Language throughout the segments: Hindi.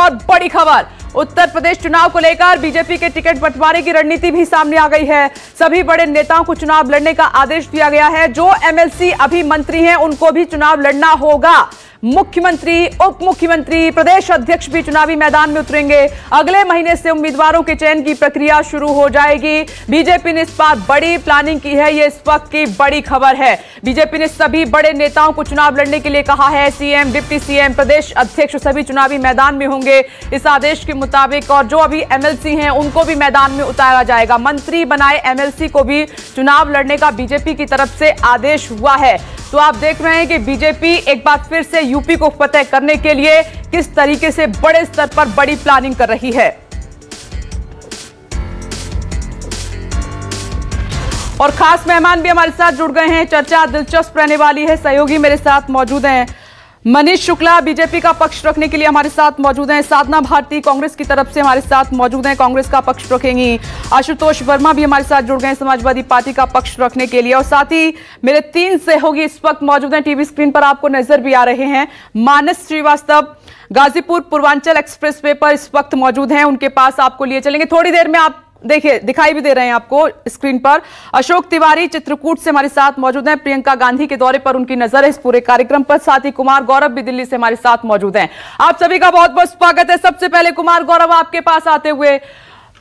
और बड़ी खबर, उत्तर प्रदेश चुनाव को लेकर बीजेपी के टिकट बंटवारे की रणनीति भी सामने आ गई है। सभी बड़े नेताओं को चुनाव लड़ने का आदेश दिया गया है। जो एमएलसी अभी मंत्री हैं उनको भी चुनाव लड़ना होगा। मुख्यमंत्री, उप मुख्यमंत्री, प्रदेश अध्यक्ष भी चुनावी मैदान में उतरेंगे। अगले महीने से उम्मीदवारों के चयन की प्रक्रिया शुरू हो जाएगी। बीजेपी ने इस बार बड़ी प्लानिंग की है, ये इस वक्त की बड़ी खबर है। बीजेपी ने सभी बड़े नेताओं को चुनाव लड़ने के लिए कहा है। सीएम, डिप्टी सीएम, प्रदेश अध्यक्ष सभी चुनावी मैदान में होंगे इस आदेश के मुताबिक। और जो अभी एमएलसी हैं उनको भी मैदान में उतारा जाएगा। मंत्री बनाए एमएलसी को भी चुनाव लड़ने का बीजेपी की तरफ से आदेश हुआ है। तो आप देख रहे हैं कि बीजेपी एक बार फिर से यूपी को फतेह करने के लिए किस तरीके से बड़े स्तर पर बड़ी प्लानिंग कर रही है। और खास मेहमान भी हमारे साथ जुड़ गए हैं। चर्चा दिलचस्प रहने वाली है। सहयोगी मेरे साथ मौजूद हैं। मनीष शुक्ला बीजेपी का पक्ष रखने के लिए हमारे साथ मौजूद हैं। साधना भारती कांग्रेस की तरफ से हमारे साथ मौजूद हैं, कांग्रेस का पक्ष रखेंगी। आशुतोष वर्मा भी हमारे साथ जुड़ गए समाजवादी पार्टी का पक्ष रखने के लिए। और साथ ही मेरे 3 सहयोगी इस वक्त मौजूद हैं, टीवी स्क्रीन पर आपको नजर भी आ रहे हैं। मानस श्रीवास्तव गाजीपुर पूर्वांचल एक्सप्रेस वे पर इस वक्त मौजूद हैं, उनके पास आपको लिए चलेंगे। थोड़ी देर में आप देखिए दिखाई भी दे रहे हैं आपको स्क्रीन पर। अशोक तिवारी चित्रकूट से हमारे साथ मौजूद हैं। प्रियंका गांधी के दौरे पर उनकी नजर है इस पूरे कार्यक्रम पर। साथ ही कुमार गौरव भी दिल्ली से हमारे साथ मौजूद हैं। आप सभी का बहुत बहुत स्वागत है। सबसे पहले कुमार गौरव आपके पास आते हुए,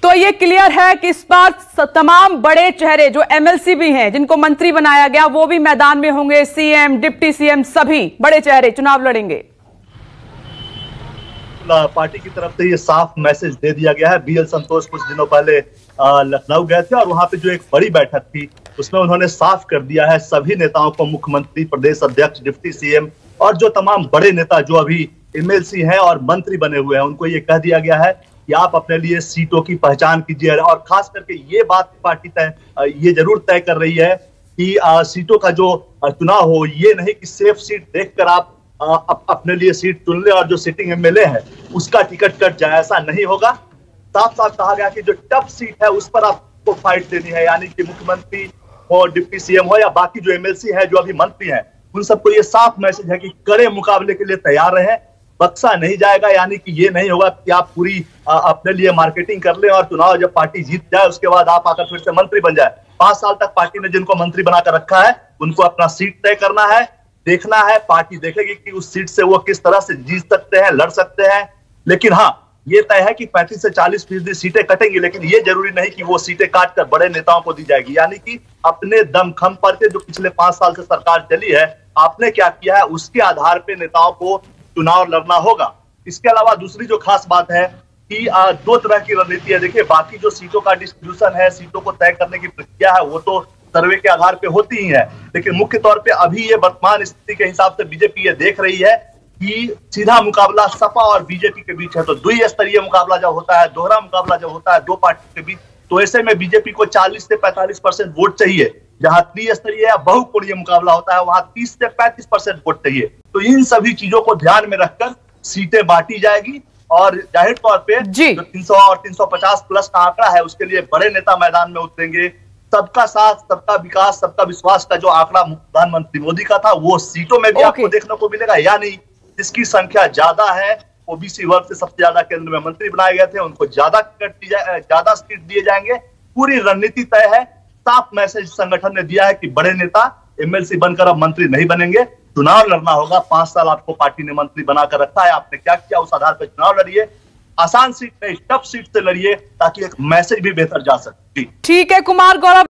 तो ये क्लियर है कि इस बार तमाम बड़े चेहरे जो एमएलसी भी हैं, जिनको मंत्री बनाया गया, वो भी मैदान में होंगे। सीएम, डिप्टी सीएम सभी बड़े चेहरे चुनाव लड़ेंगे। पार्टी की तरफ से ये साफ मैसेज दे दिया गया है। बीएल संतोष कुछ दिनों पहले लखनऊ गए थे और वहां पे जो एक बड़ी बैठक थी उसमें उन्होंने साफ कर दिया है सभी नेताओं को, मुख्यमंत्री, प्रदेश अध्यक्ष, डिप्टी सीएम और जो तमाम बड़े नेता जो अभी एमएलसी हैं और मंत्री बने हुए हैं, उनको ये कह दिया गया है कि आप अपने लिए सीटों की पहचान कीजिए। और खास करके ये बात पार्टी ये जरूर तय कर रही है कि सीटों का जो चुनाव हो, ये नहीं कि सेफ सीट देखकर आप अपने लिए सीट चुन ले और जो सिटिंग एमएलए है उसका टिकट कट जाए, ऐसा नहीं होगा। साफ साफ कहा गया कि जो टफ सीट है उस पर आपको फाइट देनी है, यानी कि मुख्यमंत्री हो, डिप्टी सीएम हो या बाकी जो एमएलसी है जो अभी मंत्री हैं, उन सबको ये साफ मैसेज है कि कड़े मुकाबले के लिए तैयार रहें। बक्सा नहीं जाएगा, यानी कि ये नहीं होगा कि आप पूरी अपने लिए मार्केटिंग कर ले और चुनाव जब पार्टी जीत जाए उसके बाद आप आकर फिर से मंत्री बन जाए। 5 साल तक पार्टी ने जिनको मंत्री बनाकर रखा है उनको अपना सीट तय करना है, देखना है। पार्टी देखेगी कि उस सीट से वो किस तरह से जीत सकते हैं, लड़ सकते हैं। लेकिन हाँ, ये तय है कि 35 से 40% सीटें कटेंगी, लेकिन ये जरूरी नहीं कि वो सीटें काटकर बड़े नेताओं को दी जाएगी। यानी कि अपने दमखम पर के जो पिछले 5 साल से सरकार चली है, आपने क्या किया है उसके आधार पर नेताओं को चुनाव लड़ना होगा। इसके अलावा दूसरी जो खास बात है कि 2 तरह की रणनीति है। देखिए, बाकी जो सीटों का डिस्ट्रीब्यूशन है, सीटों को तय करने की प्रक्रिया है, वो तो सर्वे के आधार पे होती ही है। लेकिन मुख्य तौर पे अभी ये वर्तमान स्थिति के हिसाब से बीजेपी ये देख रही है कि सीधा मुकाबला सपा और बीजेपी के बीच है। तो द्विस्तरीय मुकाबला जब होता है, दोहरा मुकाबला जब होता है 2 पार्टी के बीच, तो ऐसे में बीजेपी को 40 से 45% वोट चाहिए। जहां त्रिस्तरीय या बहुकोणीय मुकाबला होता है वहां 30 से 35% वोट चाहिए। तो इन सभी चीजों को ध्यान में रखकर सीटें बांटी जाएगी और जाहिर तौर पे जो 300 और 350 प्लस का आंकड़ा है उसके लिए बड़े नेता मैदान में उतरेंगे। सबका साथ, सबका विकास, सबका विश्वास का जो आंकड़ा प्रधानमंत्री मोदी का था, वो सीटों में भी आपको देखने को मिलेगा। या नहीं, जिसकी संख्या ज्यादा है, ओबीसी वर्ग से सबसे ज्यादा केंद्र में मंत्री बनाए गए थे, उनको ज्यादा सीट दिए जाएंगे। पूरी रणनीति तय है। साफ मैसेज संगठन ने दिया है कि बड़े नेता एमएलसी बनकर अब मंत्री नहीं बनेंगे, चुनाव लड़ना होगा। 5 साल आपको पार्टी ने मंत्री बनाकर रखा है, आपने क्या किया उस आधार पर चुनाव लड़िए। आसान सीट नहीं, टफ सीट से लड़िए ताकि एक मैसेज भी बेहतर जा सके। ठीक है कुमार गौरव।